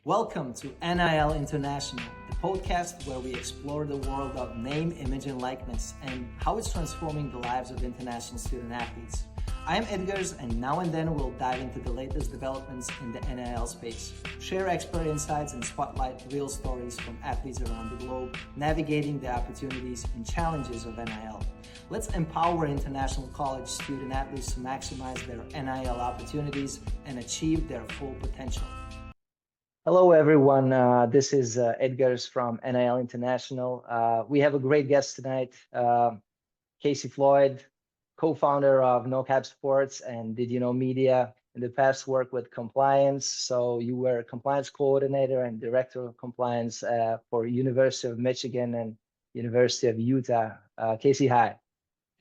Welcome to NIL International, the podcast where we explore the world of name, image, and likeness and how it's transforming the lives of international student athletes. I am Edgars, and now and then we'll dive into the latest developments in the NIL space, share expert insights, and spotlight real stories from athletes around the globe, navigating the opportunities and challenges of NIL. Let's empower international college student athletes to maximize their NIL opportunities and achieve their full potential. Hello, everyone. This is Edgars from NIL International. We have a great guest tonight, Floyd, co-founder of NOCAP Sports and Did You Know Media. In the past, worked with compliance. So you were a compliance coordinator and director of compliance for University of Michigan and University of Utah. Casey, hi.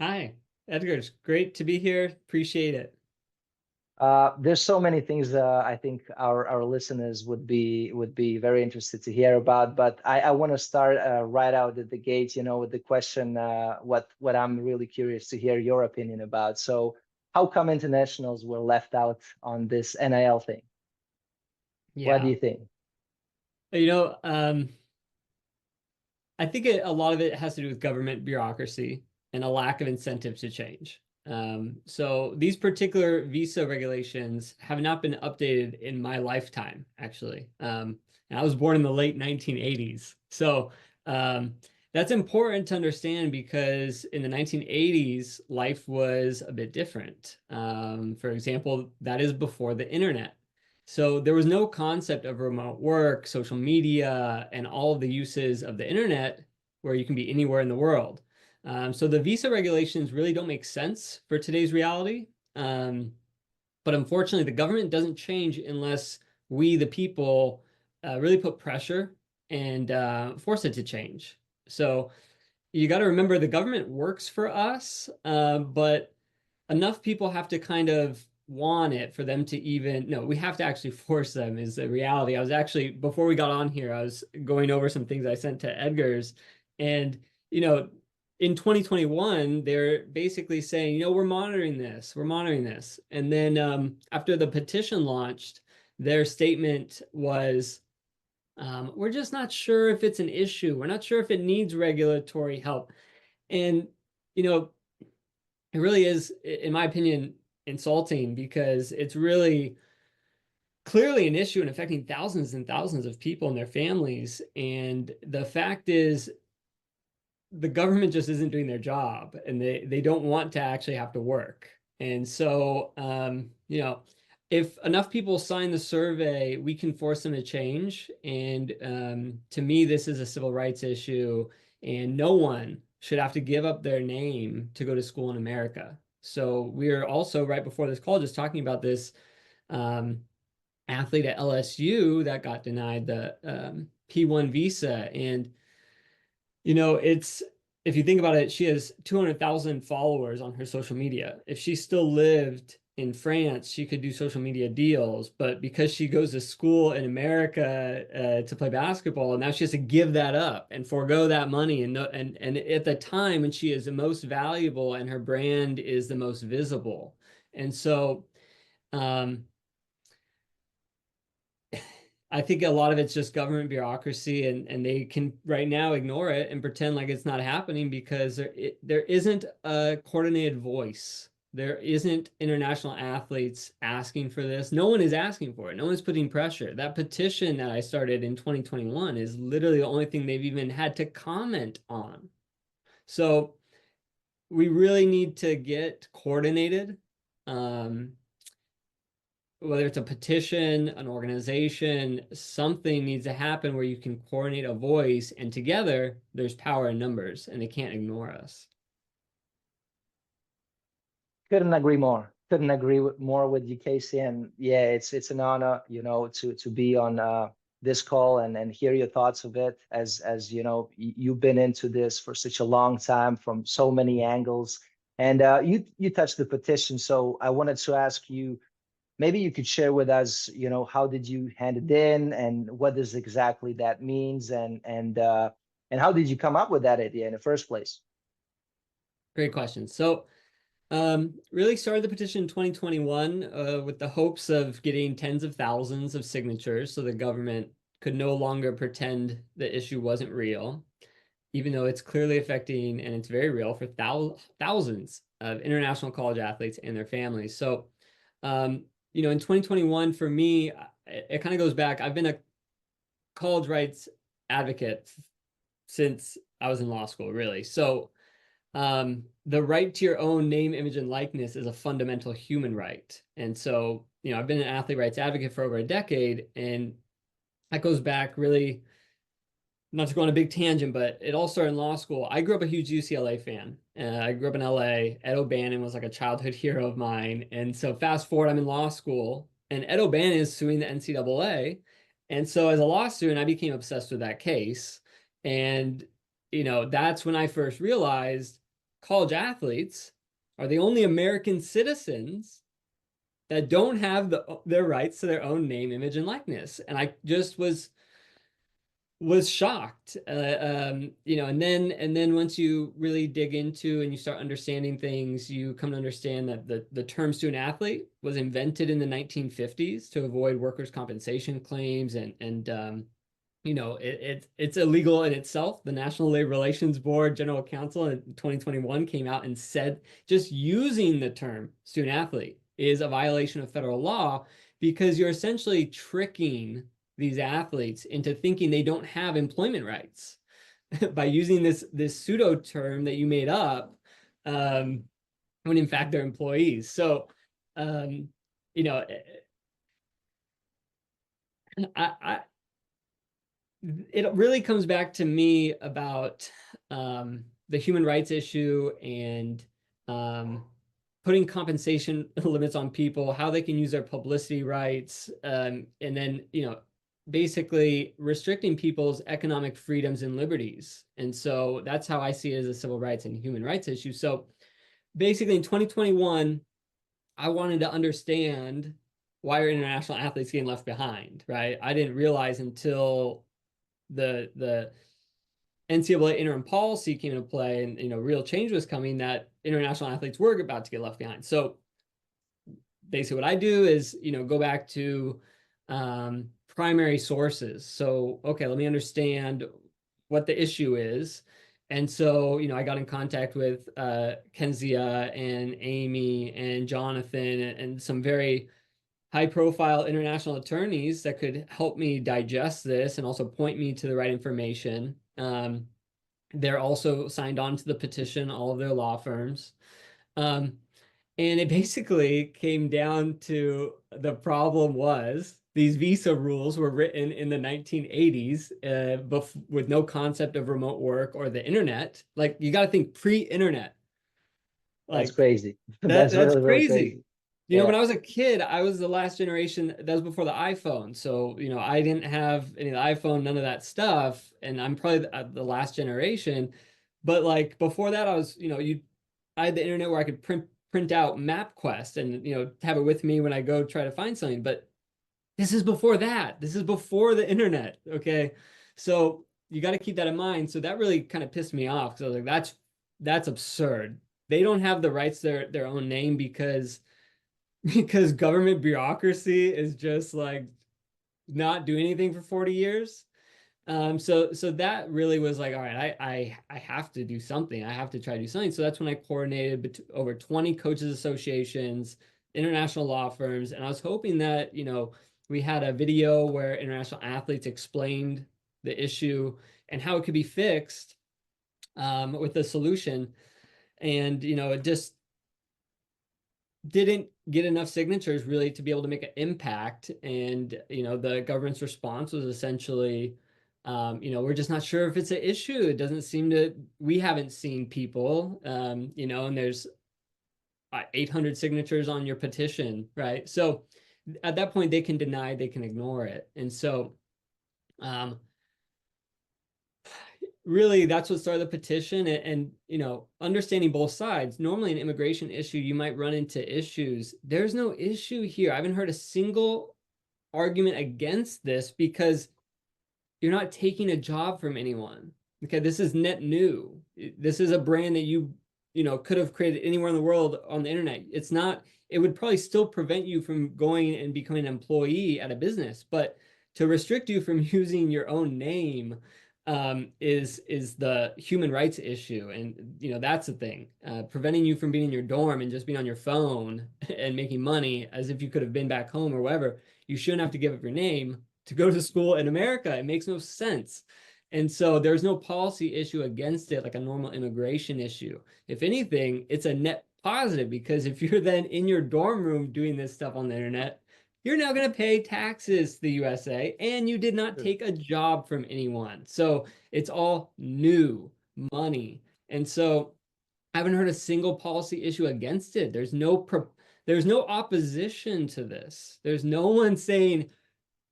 Hi, Edgars. Great to be here. Appreciate it. There's so many things I think our listeners would be very interested to hear about, but I want to start right out at the gate, with the question, what I'm really curious to hear your opinion about. So how come internationals were left out on this NIL thing? Yeah. What do you think? I think a lot of it has to do with government bureaucracy and a lack of incentive to change. So these particular visa regulations have not been updated in my lifetime, actually. And I was born in the late 1980s. So that's important to understand because in the 1980s, life was a bit different. For example, that is before the internet. So there was no concept of remote work, social media, and all of the uses of the internet where you can be anywhere in the world. So the visa regulations really don't make sense for today's reality. But unfortunately, the government doesn't change unless we, the people, really put pressure and force it to change. So you got to remember the government works for us, but enough people have to kind of want it for them to we have to actually force them is the reality. I was actually, before we got on here, I was going over some things I sent to Edgars, and, in 2021, they're basically saying, we're monitoring this. And then after the petition launched, their statement was, we're just not sure if it's an issue. We're not sure if it needs regulatory help. And, it really is, in my opinion, insulting because it's really clearly an issue and affecting thousands and thousands of people and their families. And the fact is, the government just isn't doing their job, and they don't want to actually have to work. And so, if enough people sign the survey, we can force them to change. And to me, this is a civil rights issue, and no one should have to give up their name to go to school in America. So we are also, right before this call, just talking about this athlete at LSU that got denied the P1 visa. And if you think about it, she has 200,000 followers on her social media. If she still lived in France, she could do social media deals. But because she goes to school in America to play basketball, now she has to give that up and forego that money. And at the time when she is the most valuable and her brand is the most visible. And so, I think a lot of it's just government bureaucracy, and they can right now ignore it and pretend like it's not happening because there isn't a coordinated voice. There isn't international athletes asking for this. No one is asking for it. No one's putting pressure. That petition that I started in 2021 is literally the only thing they've even had to comment on. So we really need to get coordinated. Whether it's a petition, an organization, something needs to happen where you can coordinate a voice, and together there's power in numbers, and they can't ignore us. Couldn't agree more. More with you, Casey. And yeah, it's an honor, to be on this call and hear your thoughts of it. As you've been into this for such a long time from so many angles, and you touched the petition. So I wanted to ask you, maybe you could share with us, how did you hand it in, and what does exactly that means, and how did you come up with that idea in the first place? Great question. So Really started the petition in 2021 with the hopes of getting tens of thousands of signatures so the government could no longer pretend the issue wasn't real, even though it's clearly affecting, and it's very real for thousands of international college athletes and their families. So, in 2021, for me, it kind of goes back. I've been a college rights advocate since I was in law school, really. So, the right to your own name, image, and likeness is a fundamental human right. And so, I've been an athlete rights advocate for over a decade, and that goes back really, not to go on a big tangent, but it all started in law school. I grew up a huge UCLA fan. I grew up in LA. Ed O'Bannon was like a childhood hero of mine. And so fast forward, I'm in law school, and Ed O'Bannon is suing the NCAA. And so as a law student, I became obsessed with that case. And, that's when I first realized college athletes are the only American citizens that don't have their rights to their own name, image, and likeness. And I just was shocked, and then once you really dig into and you start understanding things, you come to understand that the term student athlete was invented in the 1950s to avoid workers' compensation claims, and it's illegal in itself. The National Labor Relations Board General Counsel in 2021 came out and said just using the term student athlete is a violation of federal law, because you're essentially tricking these athletes into thinking they don't have employment rights by using this pseudo term that you made up, when in fact they're employees. So, it really comes back to me about the human rights issue and putting compensation limits on people, how they can use their publicity rights, and then, basically restricting people's economic freedoms and liberties. And so that's how I see it as a civil rights and human rights issue. So basically in 2021, I wanted to understand why are international athletes getting left behind, right? I didn't realize until the NCAA interim policy came into play and, real change was coming, that international athletes were about to get left behind. So basically what I do is, go back to primary sources. So, okay, let me understand what the issue is. And so, I got in contact with Kenzia and Amy and Jonathan and some very high-profile international attorneys that could help me digest this and also point me to the right information. They're also signed on to the petition, all of their law firms. And it basically came down to the problem was these visa rules were written in the 1980s with no concept of remote work or the internet. Like, you got to think pre-internet. That's crazy. That's really, really crazy. crazy. When I was a kid, I was the last generation that was before the iPhone. So, I didn't have any of the iPhone, none of that stuff. And I'm probably the last generation. But like before that, I was, I had the internet where I could print out MapQuest and, have it with me when I go try to find something. But this is before that. This is before the internet. Okay. So you got to keep that in mind. So that really kind of pissed me off, because I was like, that's absurd. They don't have the rights to their own name because government bureaucracy is just like not doing anything for 40 years. So that really was like, all right, I have to do something. I have to try to do something. So that's when I coordinated over 20 coaches associations, international law firms. And I was hoping that, we had a video where international athletes explained the issue and how it could be fixed with a solution. And, it just didn't get enough signatures really to be able to make an impact. And, the government's response was essentially, we're just not sure if it's an issue. It doesn't seem to, we haven't seen people, and there's 800 signatures on your petition, right? So at that point, they can deny, they can ignore it. And so really, that's what started the petition. And understanding both sides. Normally an immigration issue, you might run into issues. There's no issue here. I haven't heard a single argument against this, because you're not taking a job from anyone. Okay, this is net new. This is a brand that you could have created anywhere in the world on the internet. It's not, it would probably still prevent you from going and becoming an employee at a business, but to restrict you from using your own name is the human rights issue. And, that's the thing, preventing you from being in your dorm and just being on your phone and making money as if you could have been back home or wherever. You shouldn't have to give up your name to go to school in America. It makes no sense. And so there's no policy issue against it, like a normal immigration issue. If anything, it's a net positive, because if you're then in your dorm room doing this stuff on the internet, you're now going to pay taxes to the USA, and you did not take a job from anyone. So it's all new money. And so I haven't heard a single policy issue against it. There's no opposition to this. There's no one saying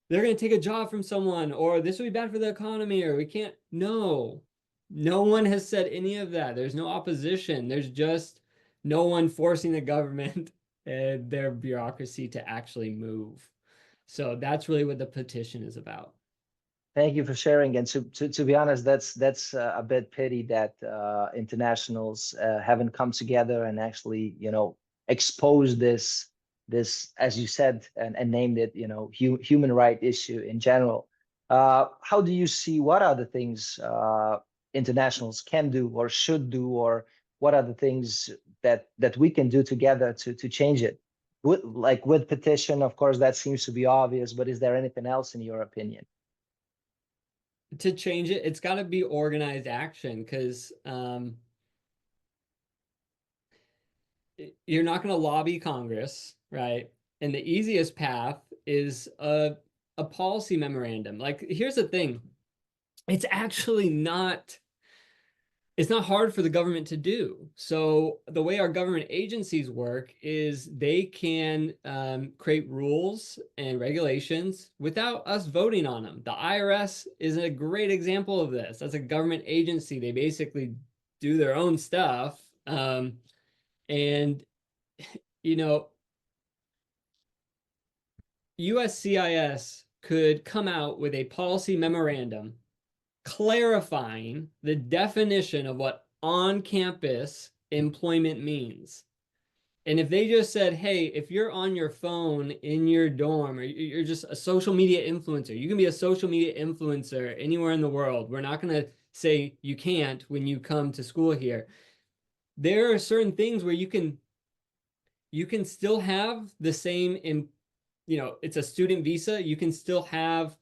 they're going to take a job from someone, or this will be bad for the economy, or we can't. No one has said any of that. There's no opposition. There's just no one forcing the government and their bureaucracy to actually move. So that's really what the petition is about. Thank you for sharing. And to be honest, that's a bit pity that internationals haven't come together and actually, expose this, as you said, and named it, human right issue in general. How do you see, what are the things internationals can do or should do, or what are the things that we can do together to change it? With petition, of course, that seems to be obvious, but is there anything else in your opinion? To change it, it's got to be organized action, because you're not going to lobby Congress, right? And the easiest path is a policy memorandum. Like, here's the thing. It's actually not, it's not hard for the government to do. So the way our government agencies work is they can create rules and regulations without us voting on them. The IRS is a great example of this. That's a government agency. They basically do their own stuff. And, USCIS could come out with a policy memorandum clarifying the definition of what on-campus employment means. And if they just said, hey, if you're on your phone in your dorm, or you're just a social media influencer, you can be a social media influencer anywhere in the world. We're not going to say you can't when you come to school here. There are certain things where you can still have the same, it's a student visa. You can still have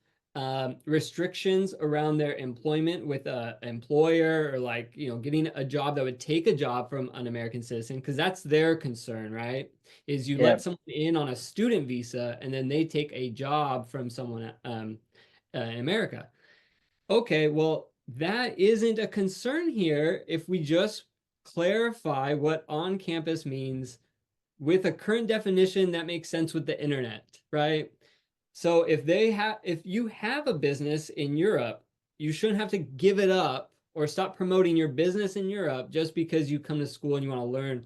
restrictions around their employment with an employer, or getting a job that would take a job from an American citizen, because that's their concern, right? Is you let someone in on a student visa and then they take a job from someone in America. Okay, well, that isn't a concern here if we just clarify what on campus means with a current definition that makes sense with the internet, right? So if you have a business in Europe, you shouldn't have to give it up or stop promoting your business in Europe just because you come to school and you want to learn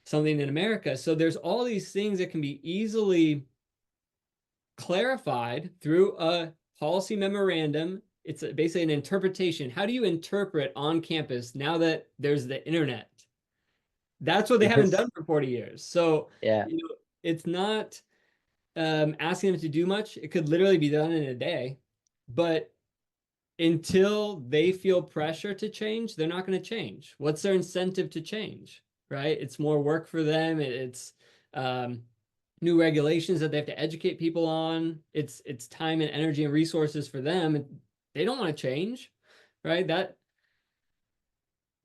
something in America. So there's all these things that can be easily clarified through a policy memorandum. It's basically an interpretation. How do you interpret on campus now that there's the internet? That's what they haven't done for 40 years. So it's not asking them to do much. It could literally be done in a day. But until they feel pressure to change, they're not going to change. What's their incentive to change, right? It's more work for them. It's new regulations that they have to educate people on. It's time and energy and resources for them. They don't want to change, right? But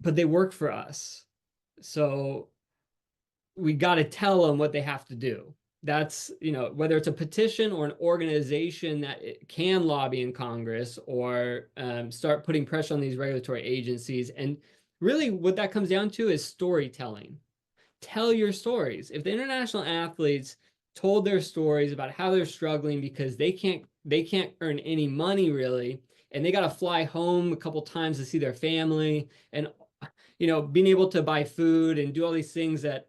they work for us. So we got to tell them what they have to do. That's, whether it's a petition or an organization that can lobby in Congress or start putting pressure on these regulatory agencies. And really what that comes down to is storytelling. Tell your stories. If the international athletes told their stories about how they're struggling because they can't earn any money really, and they got to fly home a couple times to see their family, and being able to buy food and do all these things that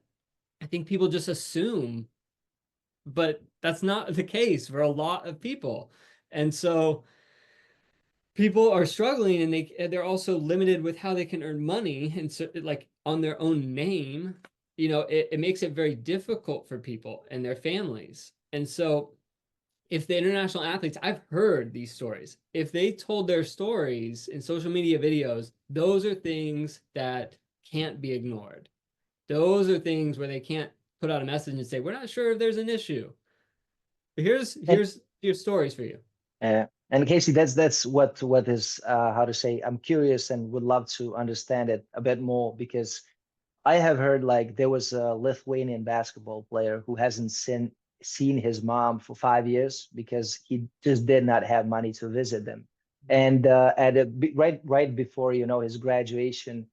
I think people just assume, but that's not the case for a lot of people. And so people are struggling, and they're also limited with how they can earn money. And so on their own name, it makes it very difficult for people and their families. And so if the international athletes, I've heard these stories, if they told their stories in social media videos, those are things that can't be ignored. Those are things where they can't put out a message and say, we're not sure if there's an issue. But here's your stories for you. And Casey, that's what is how to say. I'm curious and would love to understand it a bit more, because I have heard like there was a Lithuanian basketball player who hasn't seen his mom for 5 years because he just did not have money to visit them. And right before his graduation,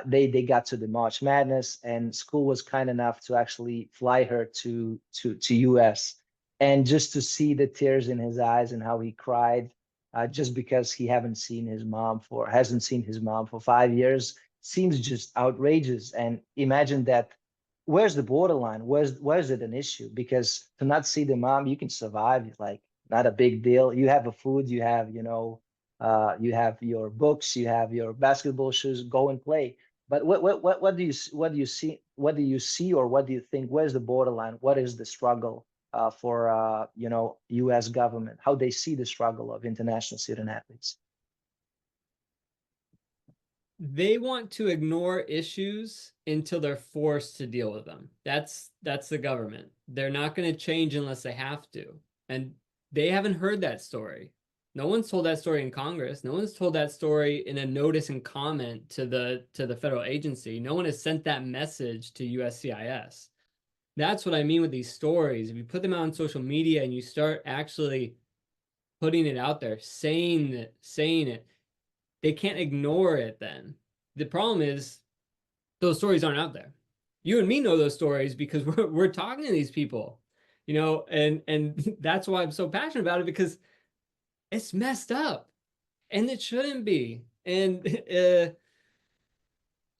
they got to the March Madness, and school was kind enough to actually fly her to US. And just to see the tears in his eyes and how he cried, just because he hasn't seen his mom for 5 years, seems just outrageous. And imagine that. Where's the borderline? Where's it an issue? Because to not see the mom, you can survive. It's like not a big deal. You have a food, you have you have your books, you have your basketball shoes. Go and play. But what do you see? What do you see, or what do you think? Where's the borderline? What is the struggle for U.S. government? How they see the struggle of international student athletes? They want to ignore issues until they're forced to deal with them. That's the government. They're not going to change unless they have to. And they haven't heard that story. No one's told that story in Congress. No one's told that story in a notice and comment to the federal agency. No one has sent that message to USCIS. That's what I mean with these stories. If you put them out on social media and you start actually putting it out there, saying it, they can't ignore it then. The problem is those stories aren't out there. You and me know those stories because we're talking to these people, and that's why I'm so passionate about it, because it's messed up and it shouldn't be. And it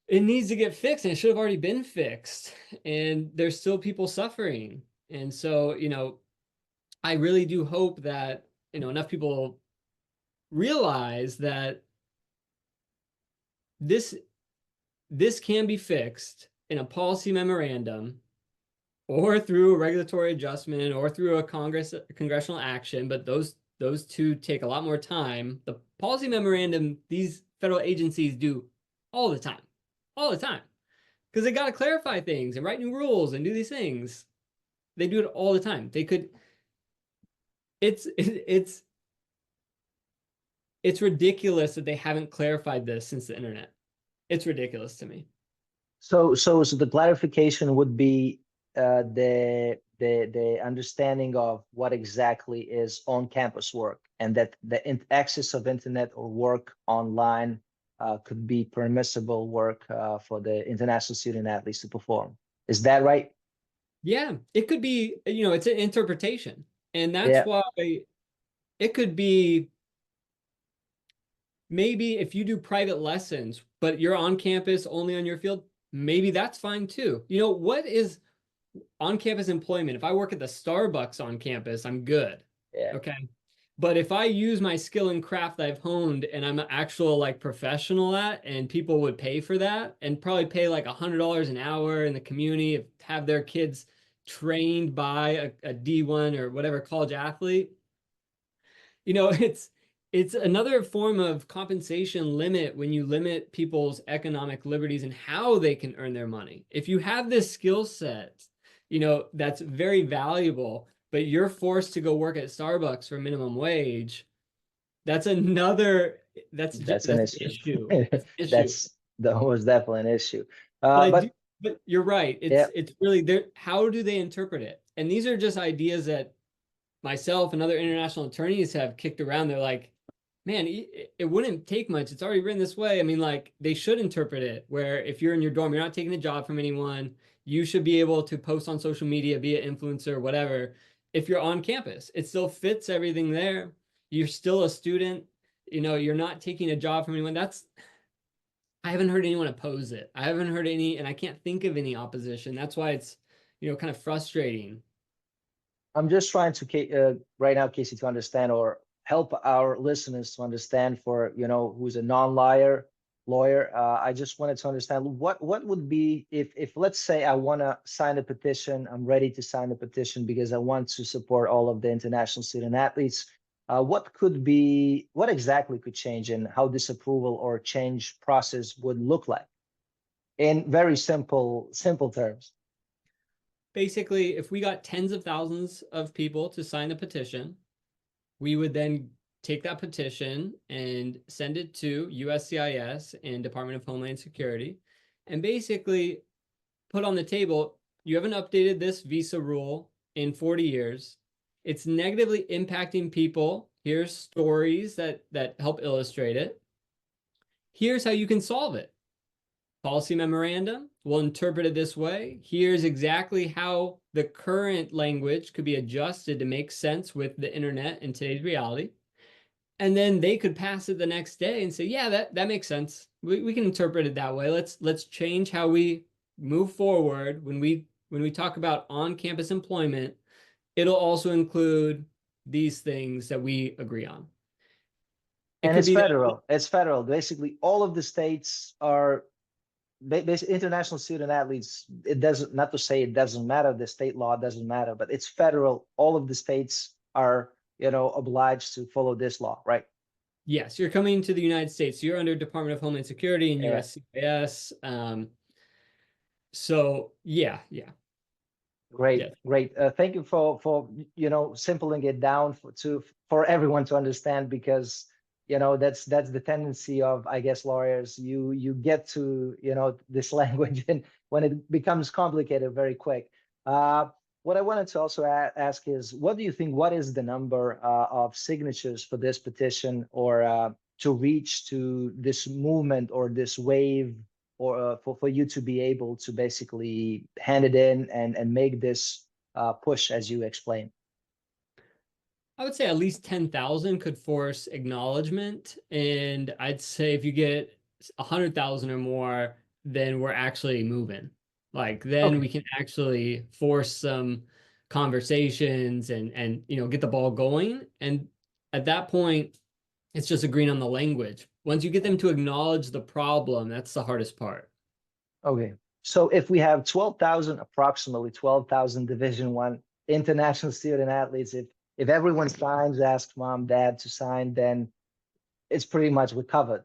needs to get fixed, and it should have already been fixed. And there's still people suffering. And so, I really do hope that, enough people realize that this can be fixed in a policy memorandum, or through a regulatory adjustment, or through a congressional action. But those two take a lot more time. The policy memorandum, these federal agencies do all the time, because they got to clarify things and write new rules and do these things. They do it all the time. They could. It's ridiculous that they haven't clarified this since the internet. It's ridiculous to me. So the clarification would be the understanding of what exactly is on-campus work, and that the access of internet or work online could be permissible work for the international student athletes to perform. Is that right? Yeah, it could be. It's an interpretation, and that's why it could be. Maybe if you do private lessons, but you're on campus only on your field, maybe that's fine too. What is on-campus employment? If I work at the Starbucks on campus, I'm good. Yeah. Okay. But if I use my skill and craft that I've honed and I'm an actual professional at, and people would pay for that, and probably pay like $100 an hour in the community, have their kids trained by a D1 or whatever college athlete, it's another form of compensation limit when you limit people's economic liberties and how they can earn their money. If you have this skill set, that's very valuable, but you're forced to go work at Starbucks for minimum wage, that's an issue. That's an issue. That was definitely an issue. But you're right. It's really there. How do they interpret it? And these are just ideas that myself and other international attorneys have kicked around. They're like, man, it wouldn't take much. It's already written this way. I mean, they should interpret it where if you're in your dorm, you're not taking a job from anyone. You should be able to post on social media, be an influencer, whatever. If you're on campus, it still fits everything there. You're still a student. You're not taking a job from anyone. I haven't heard anyone oppose it. I haven't heard any, and I can't think of any opposition. That's why it's, kind of frustrating. I'm just trying to right now, Casey, to understand or help our listeners to understand, for who's a non-liar, lawyer. I just wanted to understand what would be if let's say I want to sign a petition. I'm ready to sign the petition because I want to support all of the international student athletes. What exactly could change and how this approval or change process would look like in very simple terms? Basically, if we got tens of thousands of people to sign the petition, we would then take that petition and send it to USCIS and Department of Homeland Security and basically put on the table, you haven't updated this visa rule in 40 years. It's negatively impacting people. Here's stories that help illustrate it. Here's how you can solve it. Policy memorandum, we'll interpret it this way. Here's exactly how the current language could be adjusted to make sense with the internet and today's reality. And then they could pass it the next day and say, yeah, that makes sense. We can interpret it that way. Let's change how we move forward. When we talk about on-campus employment, it'll also include these things that we agree on. And it's federal. It's federal. Basically, all of the states are international student athletes. It doesn't, not to say it doesn't matter, the state law doesn't matter, but it's federal. All of the states are, obliged to follow this law, right? Yes, you're coming to the United States. You're under Department of Homeland Security and USCIS. So yeah. Great, yes. Great. Thank you for simpling it down for everyone to understand, because that's the tendency of, I guess, lawyers. You get to this language, and when it becomes complicated very quick. What I wanted to also ask is, what do you think? What is the number of signatures for this petition, or to reach to this movement or this wave, or for you to be able to basically hand it in and make this push, as you explained? I would say at least 10,000 could force acknowledgement. And I'd say if you get 100,000 or more, then we're actually moving. Like then we can actually force some conversations and get the ball going. And at that point, it's just agreeing on the language. Once you get them to acknowledge the problem, that's the hardest part. Okay. So if we have 12,000, approximately 12,000 Division I international student athletes, if everyone signs, asks mom, dad to sign, then it's pretty much recovered.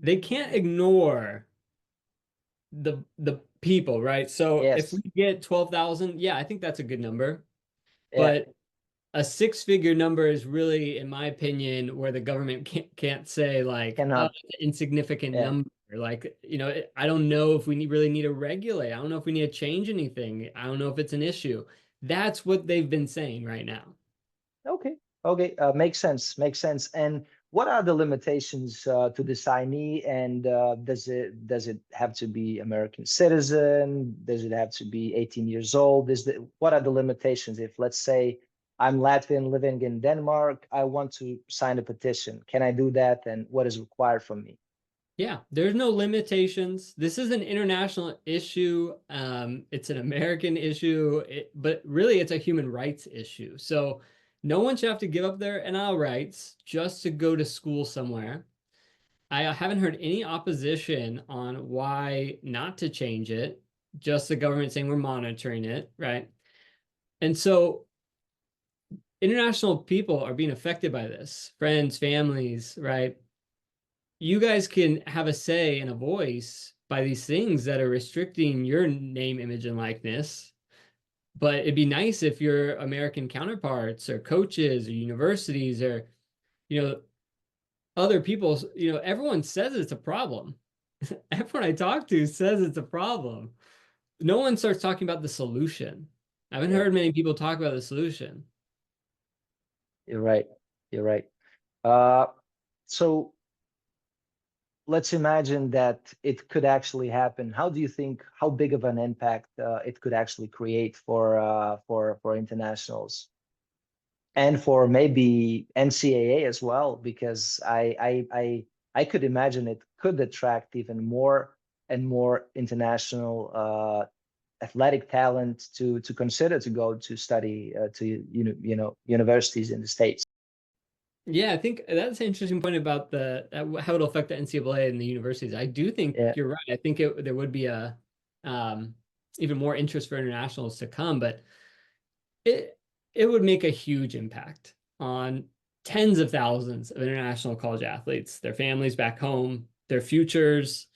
They can't ignore the people, right? So if we get 12,000, yeah, I think that's a good number. But a 6-figure number is really, in my opinion, where the government can't say like, oh, it's an insignificant number. Like, I don't know if we really need to regulate. I don't know if we need to change anything. I don't know if it's an issue. That's what they've been saying right now. Okay. Makes sense. And what are the limitations to the signee? And does it have to be American citizen? Does it have to be 18 years old? What are the limitations? If, let's say, I'm Latvian living in Denmark, I want to sign a petition. Can I do that? And what is required from me? Yeah, there's no limitations. This is an international issue. It's an American issue, but really it's a human rights issue. So no one should have to give up their NIL rights just to go to school somewhere. I haven't heard any opposition on why not to change it, just the government saying we're monitoring it, right? And so international people are being affected by this, friends, families, right? You guys can have a say and a voice by these things that are restricting your name, image, and likeness. But it'd be nice if your American counterparts or coaches or universities or, other people, everyone says it's a problem. Everyone I talk to says it's a problem. No one starts talking about the solution. I haven't heard many people talk about the solution. You're right. So let's imagine that it could actually happen. How do you think, how big of an impact it could actually create for internationals and for maybe NCAA as well? Because I could imagine it could attract even more and more international athletic talent to consider to go to study to universities in the States. Yeah, I think that's an interesting point about how it'll affect the NCAA and the universities. I do think Yeah, you're right. I think there would be a um, even more interest for internationals to come, but it it would make a huge impact on tens of thousands of international college athletes, their families back home, their futures.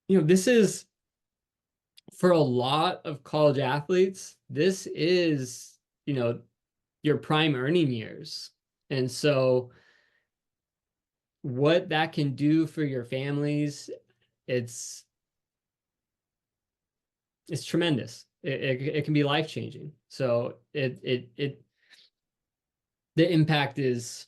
This is for a lot of college athletes, this is, your prime earning years. And so what that can do for your families, it's tremendous. It can be life changing. So the impact is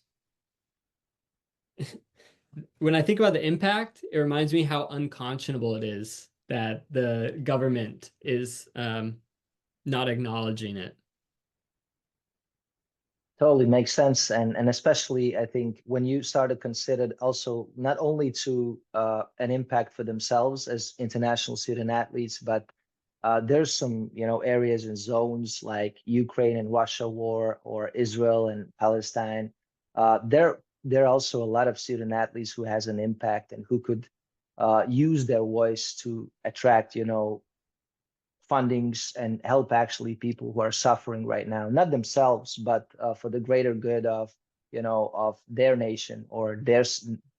when I think about the impact, it reminds me how unconscionable it is that the government is not acknowledging it. totally makes sense. And especially, I think when you start to consider also not only to an impact for themselves as international student athletes, but there's some, areas and zones like Ukraine and Russia war or Israel and Palestine. There are also a lot of student athletes who has an impact and who could use their voice to attract, fundings and help actually people who are suffering right now, not themselves, but for the greater good of, of their nation or their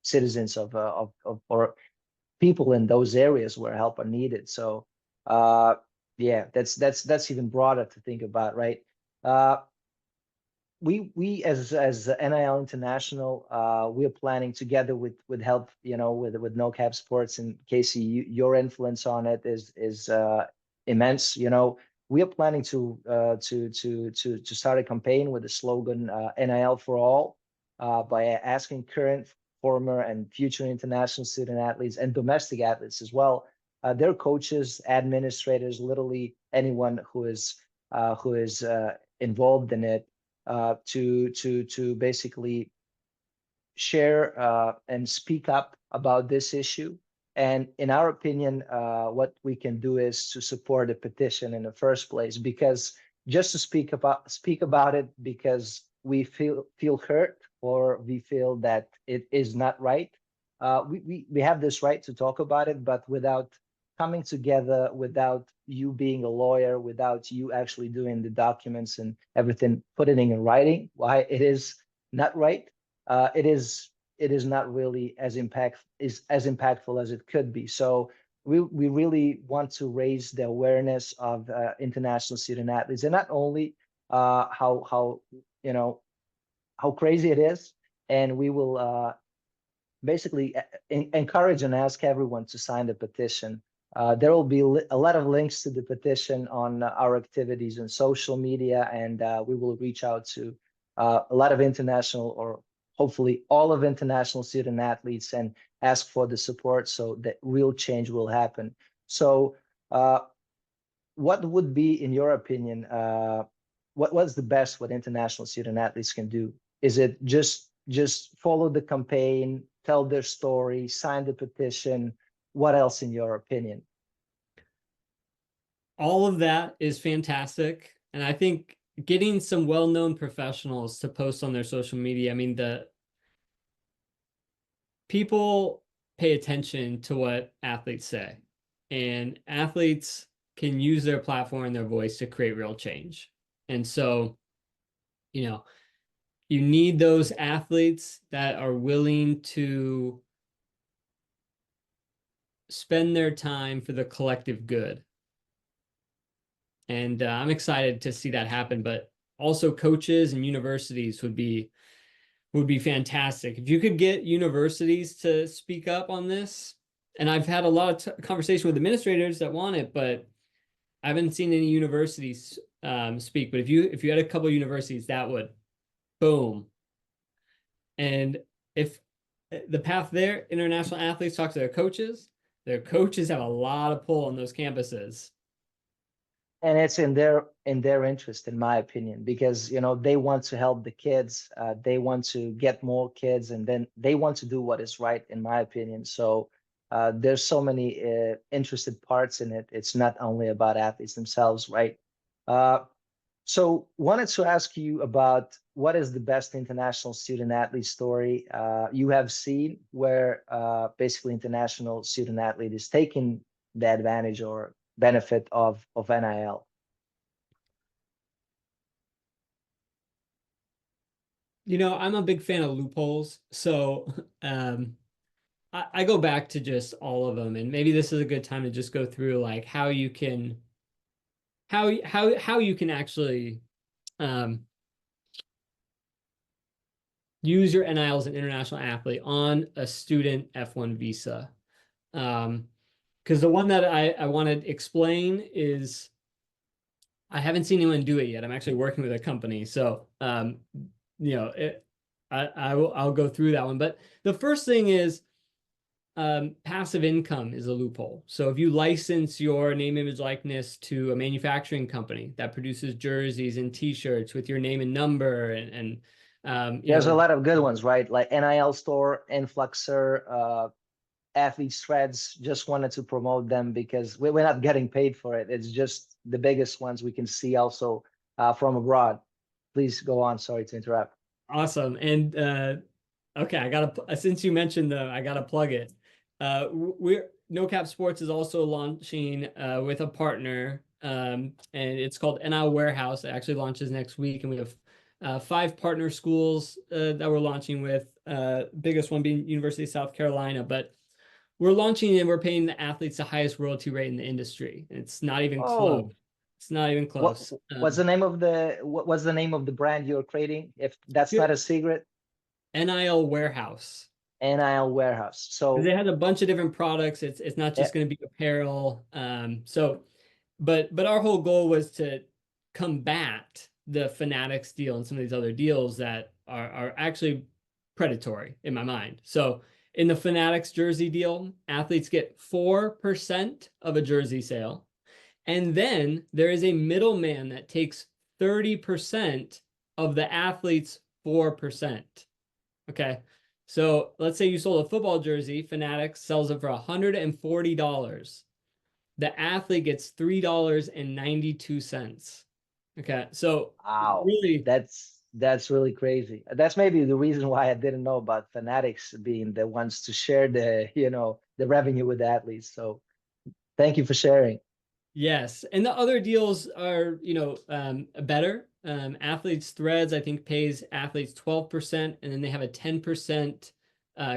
citizens or people in those areas where help are needed. So yeah, that's even broader to think about, right? Uh, we as NIL International, we are planning together with help, with NoCap Sports, and Casey, your influence on it is immense. We are planning to start a campaign with the slogan NIL for all, by asking current, former, and future international student athletes and domestic athletes as well, their coaches, administrators, literally anyone who is involved in it, to basically share and speak up about this issue. And in our opinion, what we can do is to support the petition in the first place, because just to speak about it because we feel hurt or we feel that it is not right. We have this right to talk about it, but without coming together, without you being a lawyer, without you actually doing the documents and everything, putting it in writing why it is not right, it is not really as impactful as it could be. So we really want to raise the awareness of international student athletes, and not only how how crazy it is, and we will basically encourage and ask everyone to sign the petition. There will be a lot of links to the petition on our activities in social media, and we will reach out to a lot of international, or hopefully all of international student athletes, and ask for the support so that real change will happen. So what would be, in your opinion, what's the best what international student athletes can do? Is it just follow the campaign, tell their story, sign the petition? What else, in your opinion? All of that is fantastic. And I think getting some well-known professionals to post on their social media, I mean, the people pay attention to what athletes say, and athletes can use their platform and their voice to create real change. And so, you need those athletes that are willing to spend their time for the collective good. And I'm excited to see that happen. But also coaches and universities would be fantastic. If you could get universities to speak up on this, and I've had a lot of conversation with administrators that want it, but I haven't seen any universities speak. But if you had a couple of universities, that would boom. And if the path there, international athletes talk to their coaches have a lot of pull on those campuses. And it's in their interest, in my opinion, because they want to help the kids, they want to get more kids, and then they want to do what is right, in my opinion. So there's so many interested parts in it. It's not only about athletes themselves, right? So wanted to ask you about what is the best international student athlete story you have seen where basically international student athlete is taking the advantage or benefit of NIL? You know, I'm a big fan of loopholes, so I go back to just all of them, and maybe this is a good time to just go through like how you can actually use your NIL as an international athlete on a student F1 visa. Because the one that I want to explain is I haven't seen anyone do it yet. I'm actually working with a company, so you know, I'll go through that one. But the first thing is passive income is a loophole. So if you license your name, image, likeness to a manufacturing company that produces jerseys and T-shirts with your name and number, and there's a lot of good ones, right? Like NIL Store, Influxer, Athletes Threads. Just wanted to promote them because we're not getting paid for it. It's just the biggest ones we can see also from abroad. Please go on. Sorry to interrupt. Awesome. And okay, I gotta, since you mentioned them, I gotta plug it. NOCAP Sports is also launching with a partner, and it's called NIL Warehouse. It actually launches next week, and we have 5 partner schools that we're launching with. Biggest one being University of South Carolina, but we're launching and we're paying the athletes the highest royalty rate in the industry. It's not even close. It's not even close. What's the name of the brand you're creating? If that's not a secret. NIL Warehouse. NIL Warehouse. So they had a bunch of different products. It's not just going to be apparel. But our whole goal was to combat the Fanatics deal and some of these other deals that are actually predatory in my mind. So in the Fanatics jersey deal, athletes get 4% of a jersey sale. And then there is a middleman that takes 30% of the athlete's 4%. Okay. So let's say you sold a football jersey, Fanatics sells it for $140. The athlete gets $3.92. Okay. So wow, really, that's really crazy. That's maybe the reason why I didn't know about Fanatics being the ones to share the, the revenue with the athletes. So thank you for sharing. yes. And the other deals are, better. Athletes Threads, I think, pays athletes 12%, and then they have a 10%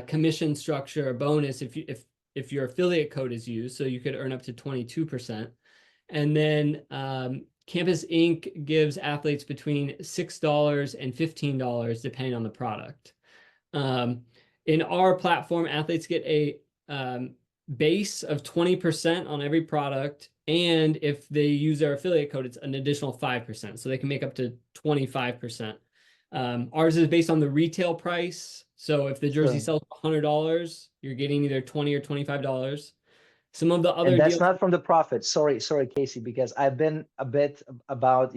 commission structure or bonus if your affiliate code is used, so you could earn up to 22%. And then Campus Inc. gives athletes between $6 and $15, depending on the product. In our platform, athletes get a base of 20% on every product. And if they use their affiliate code, it's an additional 5%. So they can make up to 25%. Ours is based on the retail price. So if the jersey sells $100, you're getting either $20 or $25. Some of the other and that's deals, not from the profit. Sorry, Casey, because I've been a bit about,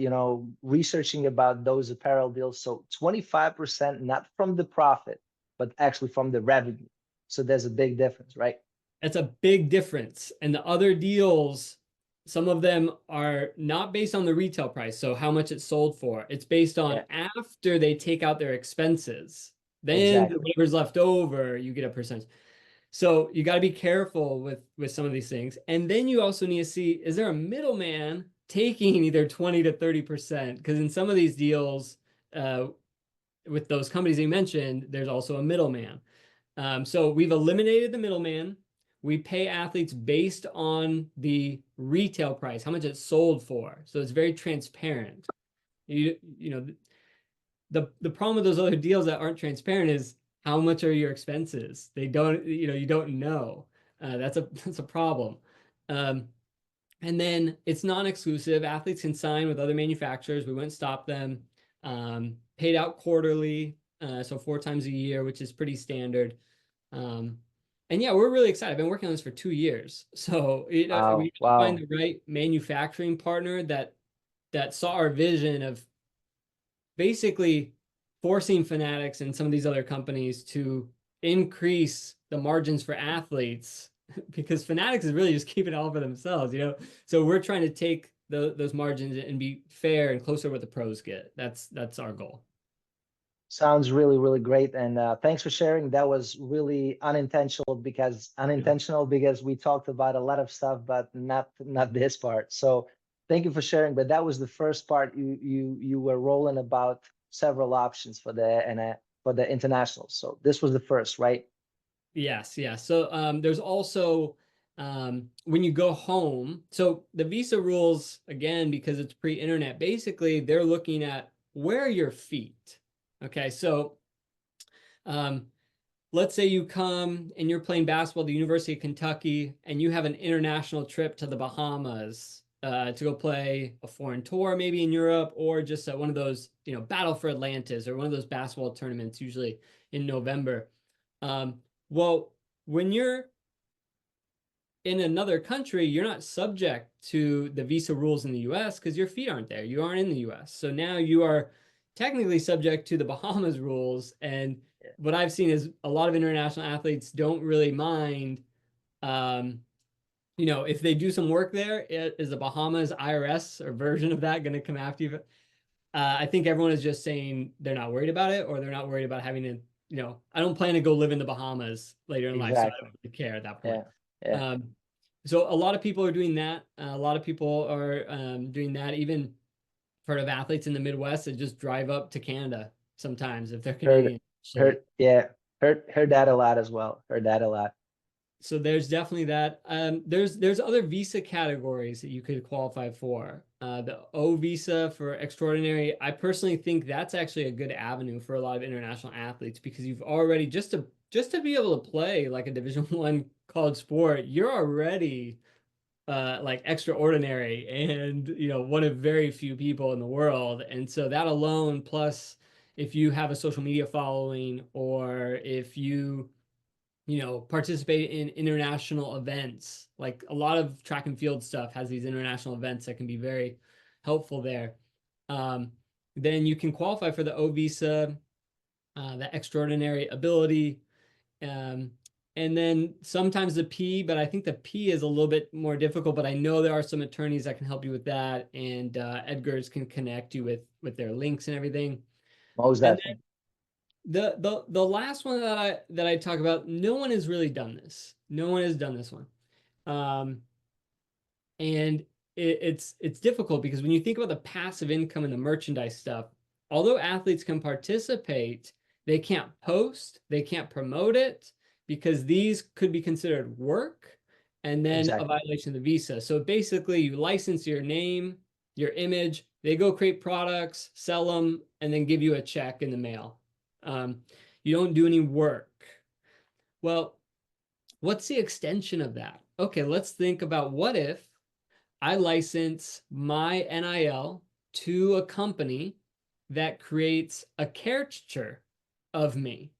researching about those apparel deals. So 25% not from the profit, but actually from the revenue. So there's a big difference, right? That's a big difference. And the other deals, some of them are not based on the retail price, so how much it's sold for. It's based on after they take out their expenses. Then whatever's left over, you get a percentage. So you got to be careful with some of these things. And then you also need to see, is there a middleman taking either 20 to 30%? Because in some of these deals with those companies you mentioned, there's also a middleman. So we've eliminated the middleman. We pay athletes based on the retail price, how much it's sold for. So it's very transparent. The problem with those other deals that aren't transparent is how much are your expenses? They don't, you don't know. That's a problem. And then it's non-exclusive. Athletes can sign with other manufacturers. We wouldn't stop them. Paid out quarterly, so 4 times a year, which is pretty standard. And yeah, we're really excited. I've been working on this for 2 years. So we find the right manufacturing partner that saw our vision of basically forcing Fanatics and some of these other companies to increase the margins for athletes, because Fanatics is really just keeping it all for themselves, So we're trying to take those margins and be fair and closer to what the pros get. That's our goal. Sounds really, really great. And thanks for sharing. That was really unintentional because we talked about a lot of stuff, but not this part. So thank you for sharing. But that was the first part. You were rolling about several options for the international. So this was the first, right? Yes, yeah. So there's also when you go home, so the visa rules, again, because it's pre-internet, basically they're looking at where are your feet. Okay, so let's say you come and you're playing basketball at the University of Kentucky and you have an international trip to the Bahamas to go play a foreign tour, maybe in Europe, or just one of those, Battle for Atlantis or one of those basketball tournaments, usually in November. Well, when you're in another country, you're not subject to the visa rules in the US because your feet aren't there. You aren't in the US. So now you are technically subject to the Bahamas rules. And what I've seen is a lot of international athletes don't really mind, if they do some work there, is the Bahamas IRS or version of that going to come after you? I think everyone is just saying they're not worried about it, or they're not worried about having to, I don't plan to go live in the Bahamas later in life, so I don't really care at that point. Yeah. So a lot of people are doing that. A lot of people are doing that. Even heard of athletes in the Midwest that just drive up to Canada sometimes if they're Canadian. Heard that a lot as well. Heard that a lot. So there's definitely that. There's other visa categories that you could qualify for. The O visa for extraordinary. I personally think that's actually a good avenue for a lot of international athletes because you've already just to be able to play like a Division I college sport, you're already like extraordinary and one of very few people in the world. And so that alone, plus if you have a social media following or if you participate in international events. Like a lot of track and field stuff has these international events that can be very helpful there. Then you can qualify for the O visa, the extraordinary ability, and then sometimes the P, but I think the P is a little bit more difficult, but I know there are some attorneys that can help you with that, and Edgar's can connect you with their links and everything. Most definitely. The last one that I talk about, no one has really done this. No one has done this one. And it's difficult because when you think about the passive income and the merchandise stuff, although athletes can participate, they can't post, they can't promote it because these could be considered work and then a violation of the visa. So basically you license your name, your image, they go create products, sell them, and then give you a check in the mail. You don't do any work. Well, what's the extension of that? Okay, let's think about what if I license my NIL to a company that creates a caricature of me.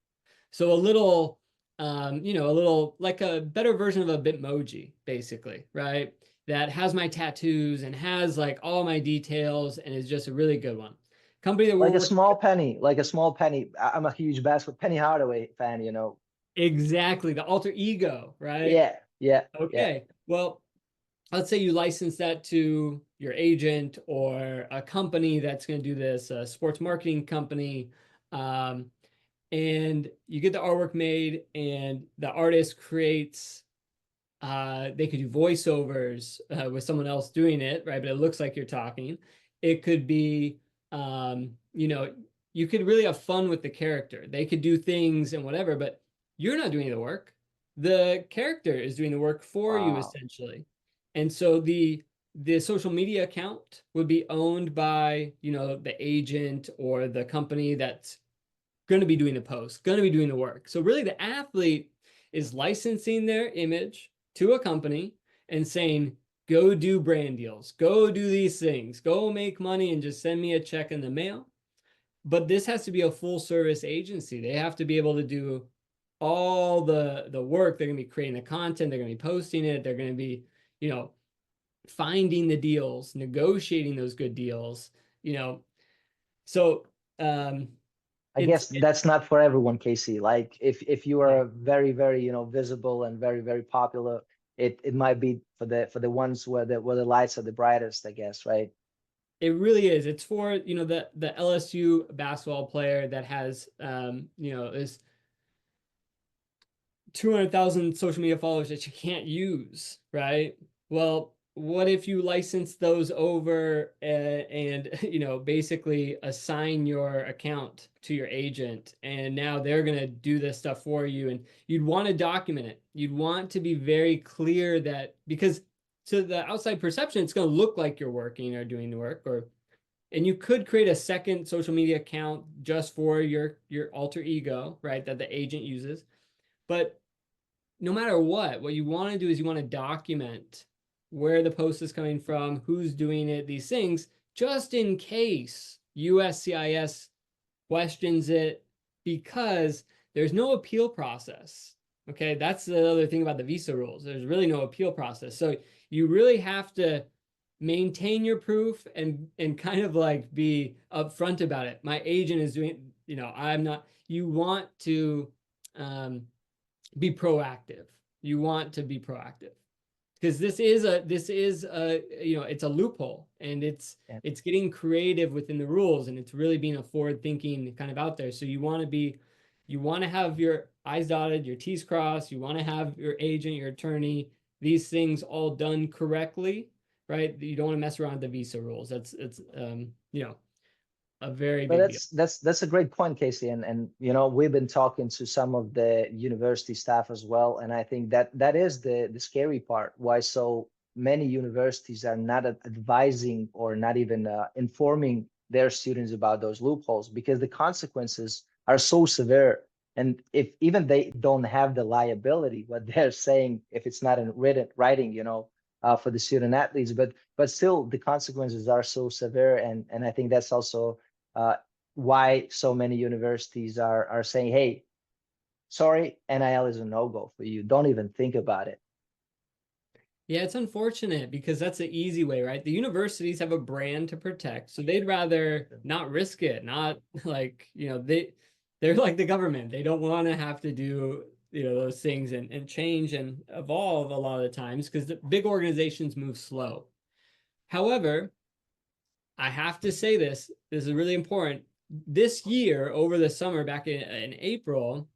So a little, a little like a better version of a Bitmoji, basically, right? That has my tattoos and has like all my details and is just a really good one. Company that like a small penny. I'm a huge Penny Hardaway fan, Exactly, the alter ego, right? Yeah. Okay. Well, let's say you license that to your agent or a company that's going to do this, a sports marketing company, and you get the artwork made, and the artist creates. They could do voiceovers with someone else doing it, right? But it looks like you're talking. It could be, you could really have fun with the character. They could do things and whatever, but you're not doing the work. The character is doing the work for you, essentially. And so the social media account would be owned by, the agent or the company that's going to be doing the post, going to be doing the work. So really the athlete is licensing their image to a company and saying, go do brand deals, go do these things, go make money and just send me a check in the mail. But this has to be a full service agency. They have to be able to do all the work. They're going to be creating the content. They're going to be posting it. They're going to be, finding the deals, negotiating those good deals, So I guess that's not for everyone, Casey. Like if you are very, very, visible and very, very popular, it might be for the ones where the lights are the brightest, I guess, right? It really is. It's for, you know, the LSU basketball player that has, you know, this 200,000 social media followers that you can't use, right? Well, what if you license those over and you know, basically assign your account to your agent, and now they're going to do this stuff for you, and you'd want to document it. You'd want to be very clear that, because to the outside perception, it's going to look like you're working or doing the work, or and you could create a second social media account just for your alter ego, right, that the agent uses. But no matter what you want to do is you want to document where the post is coming from, who's doing it, these things, just in case USCIS questions it, because there's no appeal process. Okay, that's the other thing about the visa rules. There's really no appeal process. So you really have to maintain your proof and kind of like be upfront about it. My agent is doing, you know, I'm not, you want to be proactive. You want to be proactive, because this is a you know, it's a loophole, and it's getting creative within the rules, and it's really being a forward thinking kind of out there. So you want to have your I's dotted, your T's crossed, you want to have your agent, your attorney, these things all done correctly, right? You don't want to mess around with the visa rules. It's you know, a very But big deal. that's a great point, Casey. And you know, we've been talking to some of the university staff as well, and I think that is the scary part. Why so many universities are not advising or not even informing their students about those loopholes, because the consequences are so severe. And if even they don't have the liability, what they're saying, if it's not in writing, you know, for the student athletes, but still the consequences are so severe. And I think that's also why so many universities are saying, hey, sorry, NIL is a no-go for you. Don't even think about it. Yeah, it's unfortunate, because that's the easy way, right? The universities have a brand to protect, so they'd rather not risk it, not like, you know, they're like the government. They don't want to have to do, you know, those things and change and evolve a lot of the times, because the big organizations move slow. However, I have to say this is really important. This year, over the summer, back in April,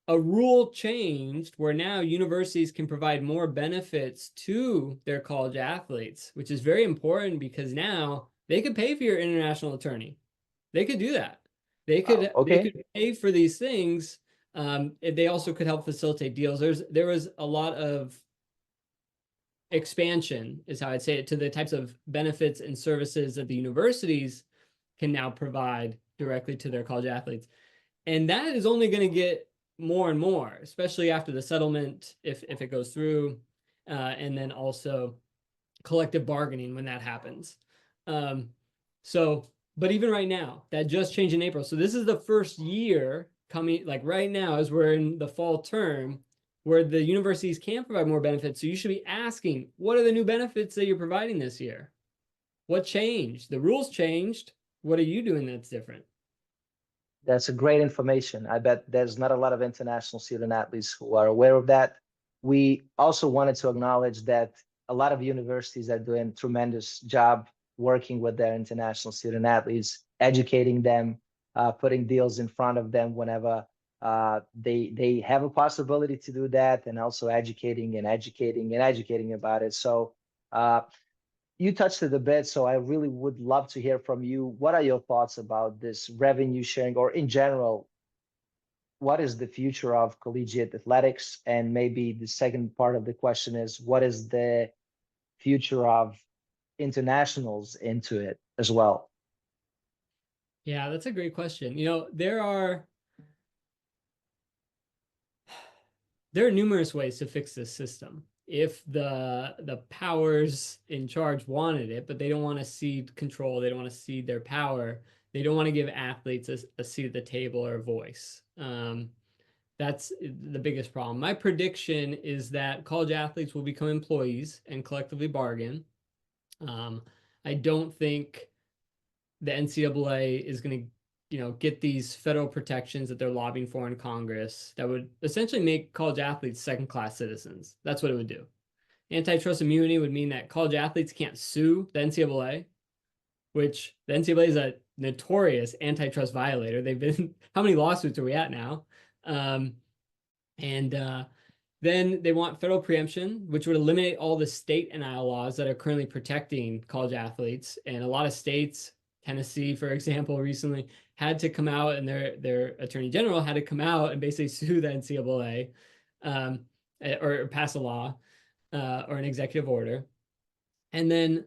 a rule changed where now universities can provide more benefits to their college athletes, which is very important, because now they could pay for your international attorney. They could do that. They could pay for these things. They also could help facilitate deals. There was a lot of expansion, is how I'd say it, to the types of benefits and services that the universities can now provide directly to their college athletes. And that is only going to get more and more, especially after the settlement, if it goes through, and then also collective bargaining when that happens. So, but even right now, that just changed in April. So this is the first year coming, like right now, as we're in the fall term, where the universities can provide more benefits. So you should be asking, what are the new benefits that you're providing this year? What changed? The rules changed. What are you doing that's different? That's a great information. I bet there's not a lot of international student athletes who are aware of that. We also wanted to acknowledge that a lot of universities are doing a tremendous job working with their international student athletes, educating them, putting deals in front of them whenever they have a possibility to do that, and also educating about it. So you touched it a bit, so I really would love to hear from you. What are your thoughts about this revenue sharing, or in general, what is the future of collegiate athletics? And maybe the second part of the question is, what is the future of internationals into it as well? Yeah, that's a great question. You know, there are numerous ways to fix this system. If the powers in charge wanted it, but they don't want to cede control, they don't want to cede their power, they don't want to give athletes a seat at the table or a voice. That's the biggest problem. My prediction is that college athletes will become employees and collectively bargain. I don't think the NCAA is going to, you know, get these federal protections that they're lobbying for in Congress that would essentially make college athletes second-class citizens. That's what it would do. Antitrust immunity would mean that college athletes can't sue the NCAA. which the NCAA is a notorious antitrust violator. They've been, how many lawsuits are we at now? Then they want federal preemption, which would eliminate all the state NIL laws that are currently protecting college athletes. And a lot of states, Tennessee, for example, recently had to come out, and their attorney general had to come out and basically sue the NCAA or pass a law or an executive order. And then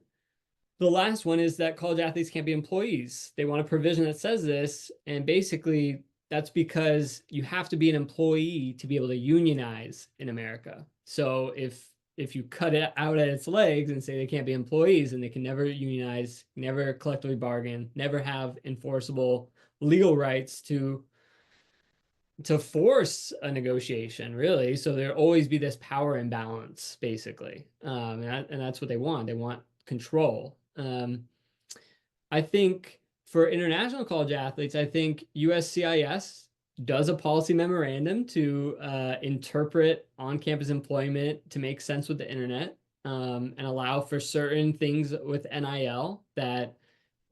the last one is that college athletes can't be employees. They want a provision that says this, and basically that's because you have to be an employee to be able to unionize in America. So if you cut it out at its legs and say they can't be employees, and they can never unionize, never collectively bargain, never have enforceable legal rights to force a negotiation, really. So there'll always be this power imbalance, basically. And that's what they want. They want control. I think for international college athletes, I think USCIS does a policy memorandum to interpret on-campus employment to make sense with the internet, and allow for certain things with NIL that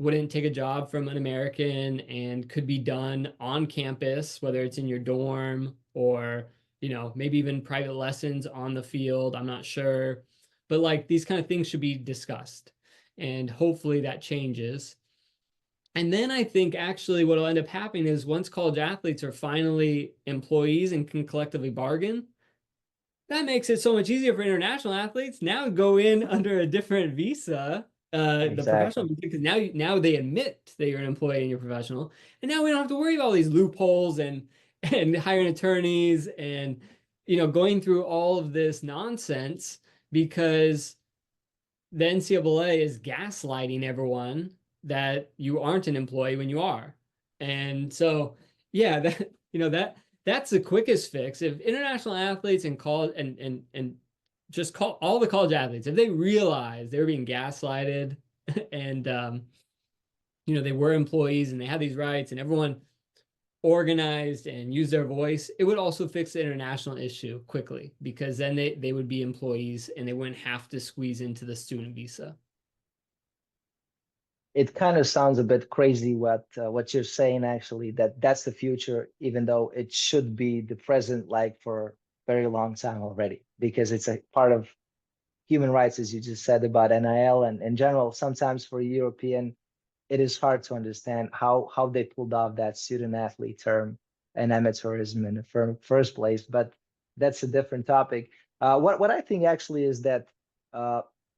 wouldn't take a job from an American and could be done on campus, whether it's in your dorm or, maybe even private lessons on the field. I'm not sure, but like these kind of things should be discussed, and hopefully that changes. And then I think actually what will end up happening is once college athletes are finally employees and can collectively bargain, that makes it so much easier for international athletes now go in under a different visa, the professional visa, because now they admit that you're an employee and you're professional. And now we don't have to worry about all these loopholes and hiring attorneys and, going through all of this nonsense, because the NCAA is gaslighting everyone that you aren't an employee when you are. And so, yeah, that's the quickest fix. If international athletes and college and just call all the college athletes, if they realize they were being gaslighted and they were employees and they had these rights, and everyone organized and used their voice, it would also fix the international issue quickly, because then they would be employees and they wouldn't have to squeeze into the student visa. It kind of sounds a bit crazy what you're saying, actually, that's the future, even though it should be the present, like for a very long time already, because it's a part of human rights, as you just said about NIL. And in general, sometimes for a European, it is hard to understand how they pulled off that student athlete term and amateurism in the first place, but that's a different topic. What I think actually is that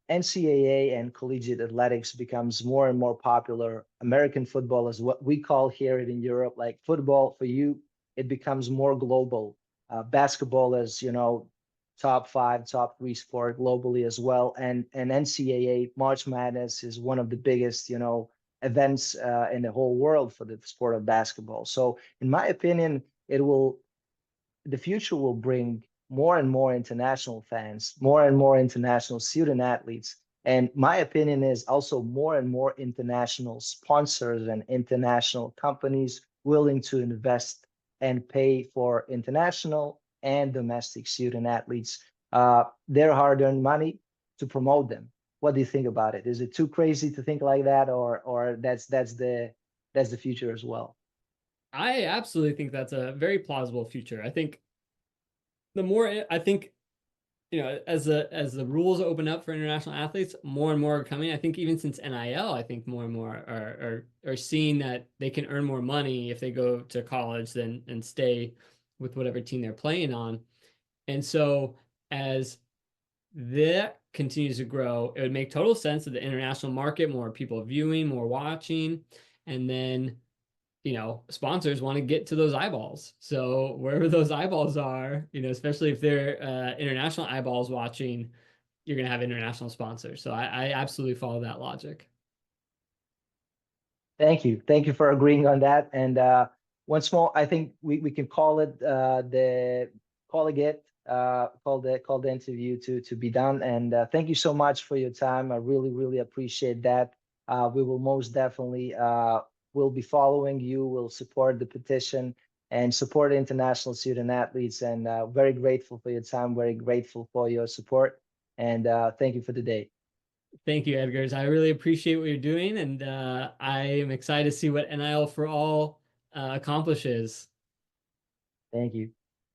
NCAA and collegiate athletics becomes more and more popular. American football is what we call here in Europe, like football for you, it becomes more global. Basketball is, top 5, top 3 sport globally as well. And NCAA March Madness is one of the biggest, events in the whole world for the sport of basketball. So in my opinion, the future will bring more and more international fans, more and more international student athletes. And my opinion is also more and more international sponsors and international companies willing to invest and pay for international and domestic student athletes their hard-earned money to promote them. What do you think about it? Is it too crazy to think like that, or that's the future as well? I absolutely think that's a very plausible future. I think as the rules open up for international athletes, more and more are coming. I think even since NIL, I think more and more are seeing that they can earn more money if they go to college and stay with whatever team they're playing on. And so as that continues to grow, it would make total sense that the international market, more people viewing, more watching, and then sponsors want to get to those eyeballs. So wherever those eyeballs are, especially if they're international eyeballs watching, you're going to have international sponsors. So I absolutely follow that logic. Thank you for agreeing on that. And once more, I think we can call it the interview to be done. And thank you so much for your time. I really appreciate that. We will most definitely we'll be following you. We'll support the petition and support international student athletes. And very grateful for your time. Very grateful for your support. And thank you for today. Thank you, Edgars. I really appreciate what you're doing, and I am excited to see what NIL for All accomplishes. Thank you.